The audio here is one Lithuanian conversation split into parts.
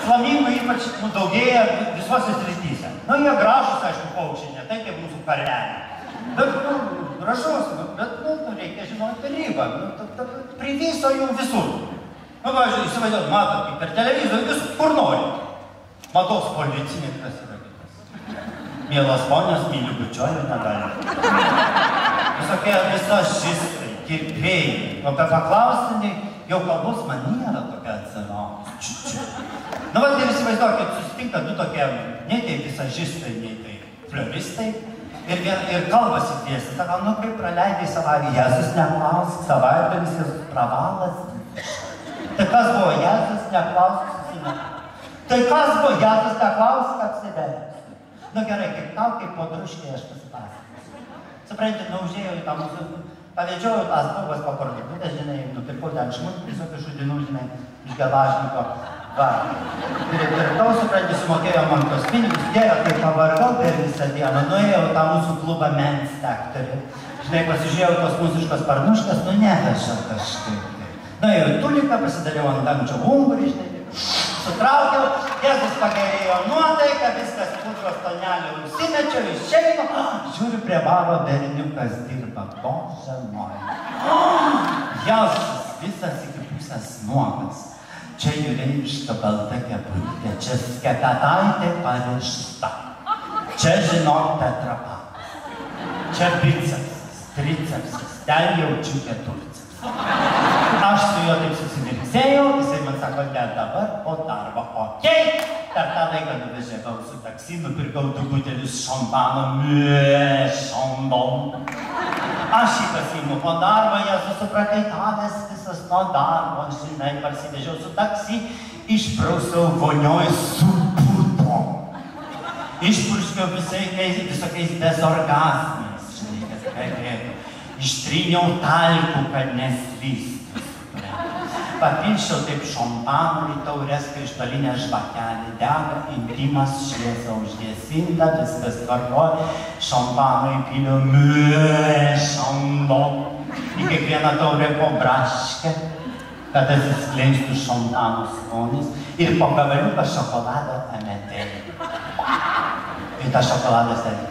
flamingų ypač daugėja visose srityse. Nu, jie gražus, aišku, paukščiai, ne tai kaip mūsų karvelė. Bet, gražus, bet, reikia žinoti ribą. Privyso jų visur. Pavyzdžiui, įsivaizduot, matot, kaip per televizorių vis kur nori. Matos policininkas yra kitas. Mielas ponios, myliu bučioju, negali. Visokie visažistai, kirpėjai. O apie paklausinį, jau kalbos maniera tokia atsirautus. Nu, vat ir įsivaizduokit, susitinka du tokie, nei tai visažistai, nei tai flioristai. Ir kalbasi tiesiai, sako, nu, kaip praleidai savaitę, Jėzus neklausk, savaitėmis jis pravalas. Tai kas buvo Jėzus neklausk, susinek. Tai kas buvo Jėzus neklausk, apsiverks. Nu gerai, kaip tau, kaip po druškiai aš pasipasakosiu. Supranti, užėjau į tą mūsų, pavedžiojau tas buvas po parduotuvę, žinai, nupirkau ten šmutį, visokių šudinų, žinai, iš gelažniko. Va. Ir tau, supranti, sumokėjo man tos pinigus, dėjo, kai pavargau per visą dieną, nuėjau tą mūsų klubą Men's Factory. Žinai, pasižiūrėjau tos mūsiškos parnuškas, nu nevežau kažkaip. Nuėjau į tuliką, pasidariau ant dangčio ungurį, žinai, sutraukiau, Jėzus pagerėjo nuotaiką, viskas pudros tonelį užsimečiau, išeinu, žiūriu prie baro berniukas dirba, Bože moj. Jėzus visas iki pusės nuogas. Čia jūreiviška balta kepurė, čia skepetaitė parišta. Čia, žinok, tetrapakas. Čia bicepsas, tricepsas, ten jaučiu keturcepsas. Aš su juo taip susimirksėjau, jisai man sako, ne dabar, o darbo, okei. Per tą laiką nuvežėvau su taksi, nupirkau 2 butelius šampano, šambon. Aš jį pasiimu po darbo, Jėzus suprakaitavęs visas nuo darbo, žinai, parsivežiau su taksi, išprausiau vonioj su putom. Išpurškiau visokiais dezorgasmais, žinai, kas galėtų. Ištryniau talkų, kad neslystų. Papilšiau taip šampanų į taures, krištolinę žvakelį dega, intimas šviesa užgesinta, viskas tvarkoj, šampanų įpyliau, šambon. Į kiekvieną taurę po braškę, kad atsiskleistų šampanų skonis ir po gabaliuką šokolado ametėlį. Ir tą šokoladą stebė.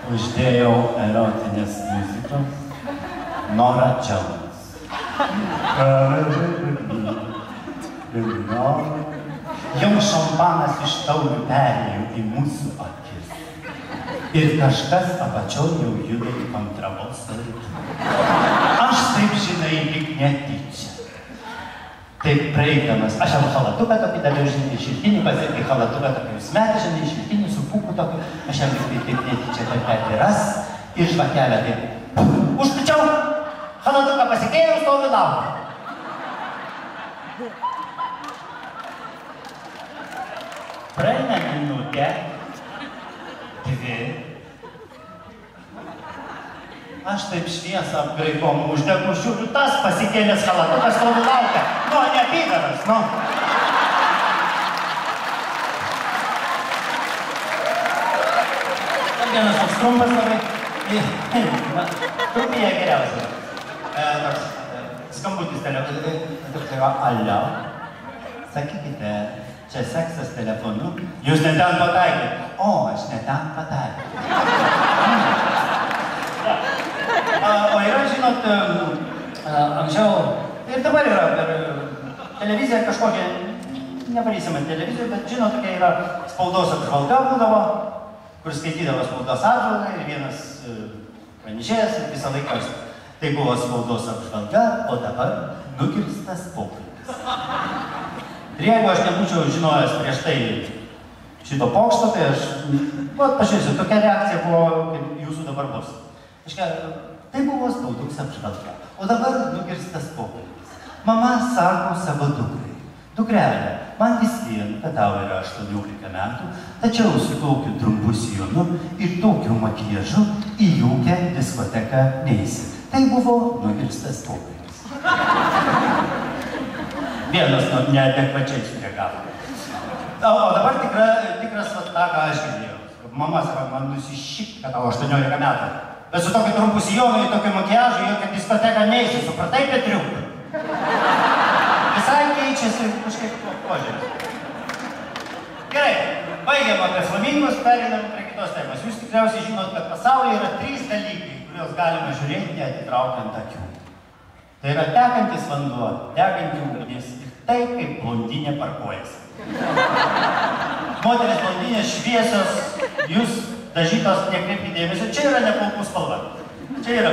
Uždėjau erotinės muzikos, Nora Jones. Jau šampanas iš taurių perėjo į mūsų akis. Ir kažkas apačiau jau juda į kontrabosą. Aš taip, žinai, lyg netyčia. Taip praeidamas, aš jau halatuką tokį daviau, žinai, šiltinį, pasiekti halatuką tokį užsmetį, žinai, šiltinį su pūku tokį, aš jam taip netyčia per petiras ir žvakelę taip. Užpučiau, halatuką pasikėjau, stovi laukia. Praeina minutė, 2. Aš taip šviesą apgraibom uždegu, žiūriu, tas pasikėlęs halatukas stovi laukia. Nu, neapydaras, nu. Vienas toks trumpas labai. Trumpėje geriausia. Skambutis telefonui. Alio. Sakykite, čia seksas telefonu. Jūs ne ten pataikėte. O, aš ne ten pataikėte. O yra, žinot, anksčiau, ir dabar yra per televiziją kažkokia, nevarysime televiziją, bet žinot, tokia yra spaudos apžvalga būdavo, kur skaitydavo spaudos apžvalgą ir vienas pranešėjas ir visą laiką tai buvo spaudos apžvalga, o dabar nukirstas pokalbis. Ir jeigu aš nebūčiau žinojęs prieš tai šito pokšto, tai aš, pažiūrėsiu, tokia reakcija buvo, kaip jūsų dabar bus. Tai buvo spaudos apžvalga, o dabar nukirstas pokalbis. Mama sako savo dukrai, dukrelė, man vis vien, kad tau yra 18 metų, tačiau su tokiu trumpu sijonu ir tokiu makiažu į jokią diskoteką neisi. Tai buvo nukirstas pokalbis. Vienas neadekvačiai sureagavo. O dabar tikras tą, ką aš girdėjau. Mama sako, man nusišyk, kad tau 18 metų. Bet su tokiu trumpu sijonu, į tokį makiažą, jokią diskoteką diskoteką neisi, supratai, Petriukai? Visai keičiasi kažkaip požiūris. Gerai, baigiam apie flamingus, pereinam prie kitos temos. Jūs tikriausiai žinot, kad pasaulyje yra 3 dalykai, kuriuos galima žiūrėti atitraukiant akių. Tai yra tekantis vanduo, tekanti ugnis ir tai, kaip blondinė parkuojasi. Moteris blondinės šviesios, jūs dažytos nekreipkite dėmesio, čia yra neplaukų spalva. Čia yra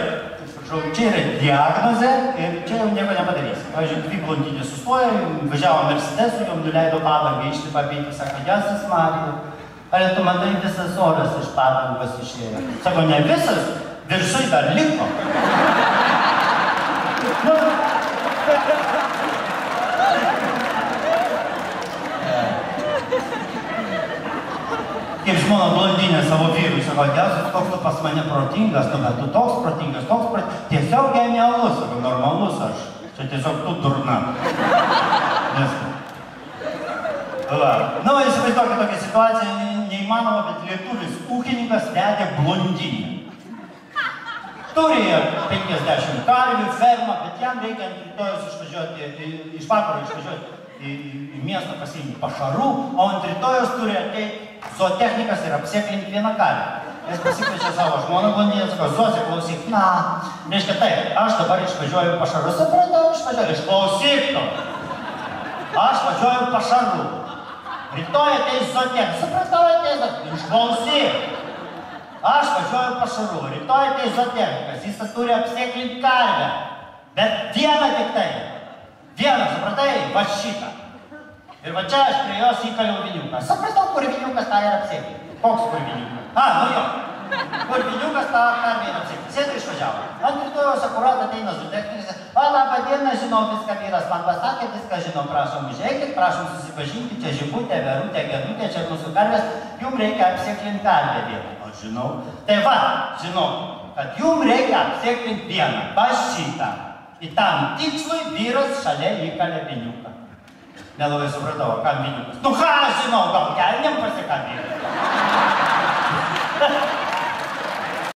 diagnozė ir čia jau nieko nepadarysi. Pavyzdžiui, 2 blondinės sustoja, važiavo Mercedesu, jom nuleido padangą, išlipa apeiti, sako, jasas Marija, ar tu matai visas oras iš padangos išėjo? Sako, ne visas, viršui dar liko. Kaip žmona blondinė savo vyrui, sako, Dievas, koks tu pas mane protingas, bet tu toks protingas, tiesiog genialus, sako, normalus aš, čia tiesiog tu durna. Įsivaizduokit tokią situaciją, neįmanoma, bet lietuvis ūkininkas vedė blondinę. Turi 50 karvių, fermą, bet jam reikia ant rytojus išvažiuoti, iš vakaro išvažiuoti į miestą pasiimti pašarų, o ant rytojus turi ateiti zootechnikas ir apsėklint vieną karvę. Jis pasikviečia savo žmoną blondinę, sako, Zosė, klausyk, reiškia taip, aš dabar išvažiuoju pašarų, supratau, išklausyk tu. Aš važiuoju pašarų. Rytoj ateis zootechnikas, supratau, ateis, išklausyk. Aš važiuoju pašarų, rytoj ateis zootechnikas, jis turi apsėklint karvę. Bet vieną tik tai. Vieną, supratai, va šitą. Ir va čia aš prie jos įkaliau viniuką. Supratau, kur viniukas tą ir apsėklint. Koks kur viniukas? Nu jo. Kur viniukas tą karvę ir apsėklint. Sėdai išvažiavo. Ant rytojos akurat ateina zootechnikas. Labą dieną, žinau viską, vyras man pasakė, viską žinau, prašom užeikit, prašom susipažinti, čia žibutė, verutė, gedutė, čia mūsų karvės, jum reikia apsėklint karvę vieną. O žinau. Tai va, žinau, kad jum reikia apsėklint vieną, pas šitą. Į tam tikslui vyras šalia įkalė viniuką. Nelabai supratau, kam viniukas. Ką aš žinau, gal kelniam pasikabinti?